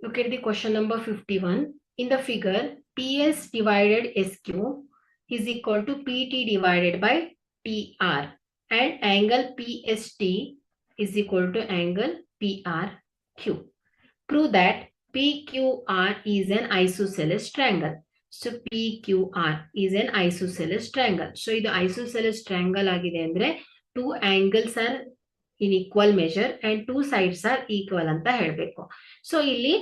Look at the question number 51. In the figure, PS divided SQ is equal to PT divided by TR, and angle PST is equal to angle PRQ. Prove that PQR is an isosceles triangle. So PQR is an isosceles triangle. So ಇದು isosceles triangle ಆಗಿದೆ ಅಂದ್ರೆ two angles are in equal measure and two sides are equal ಅಂತ ಹೇಳಬೇಕು. So ಇಲ್ಲಿ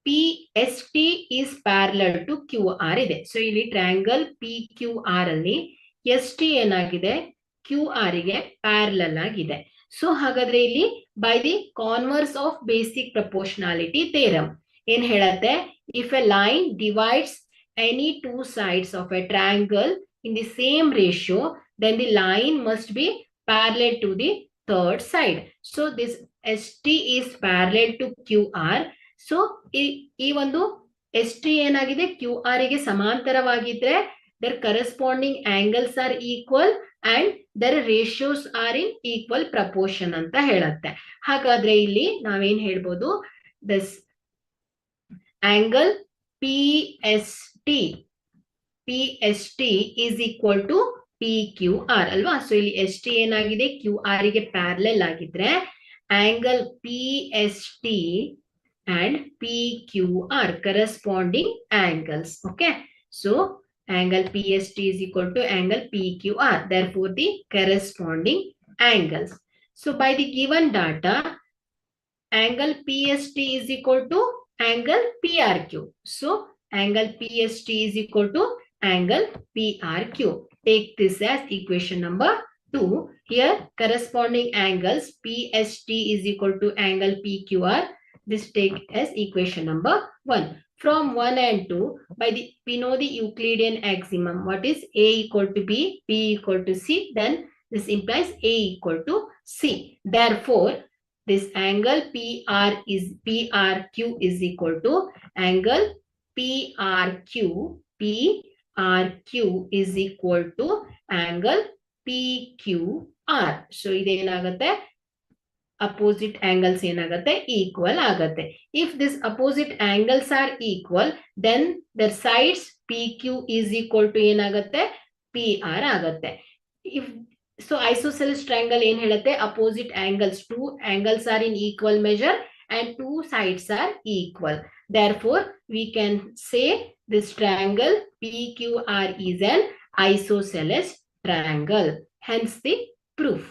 PST is parallel to QR ಇದೆ. So ಇಲ್ಲಿ triangle PQR ಅಲ್ಲಿ ST ಏನಾಗಿದೆ QR ಗೆ ಪ್ಯಾರಲಲ್ ಆಗಿದೆ. ಸೊ ಹಾಗಾದ್ರೆ ಇಲ್ಲಿ by the converse of basic proportionality theorem ಏನ್ ಹೇಳತ್ತೆ, if a line divides any two sides of a triangle in the same ratio then the line must be parallel to the third side. So this ST is parallel to QR. So ಈ ಒಂದು ST ಏನಾಗಿದೆ QR ಗೆ ಸಮಾಂತರವಾಗಿದ್ರೆ their corresponding angles are equal and their ratios are in equal proportion ಅಂತ ಹೇಳುತ್ತೆ. ಹಾಗಾದ್ರೆ ಇಲ್ಲಿ ನಾವೇನ್ ಹೇಳ್ಬೋದು, this angle PST is equal to PQR ಅಲ್ವಾ. ಸೊ ಇಲ್ಲಿ ST ಏನಾಗಿದೆ QR ಗೆ ಪ್ಯಾರಲಲ್ ಆಗಿದ್ರೆ angle PST and PQR corresponding angles. Okay, so angle PST is equal to angle PQR, therefore the corresponding angles. So by the given data, angle PST is equal to angle PRQ. So angle PST is equal to angle PRQ. Take this as equation number 2. Here corresponding angles PST is equal to angle PQR. This take as equation number 1. From 1 and 2, we know the Euclidean aximum. What is A equal to B, B equal to C, then this implies A equal to C. Therefore, this angle PRQ is equal to angle PRQ is equal to angle PQR. So, iದೇನಾಗುತ್ತೆ opposite angles ಏನಾಗುತ್ತೆ equal ಆಗುತ್ತೆ. If this opposite angles are equal, then their sides PQ is equal to ಏನಾಗುತ್ತೆ PR ಆಗುತ್ತೆ. If so isosceles triangle ಏನ್ ಹೇಳುತ್ತೆ, opposite angles, two angles are in equal measure and two sides are equal. Therefore, we can say this triangle PQR is an isosceles triangle. Hence the proof.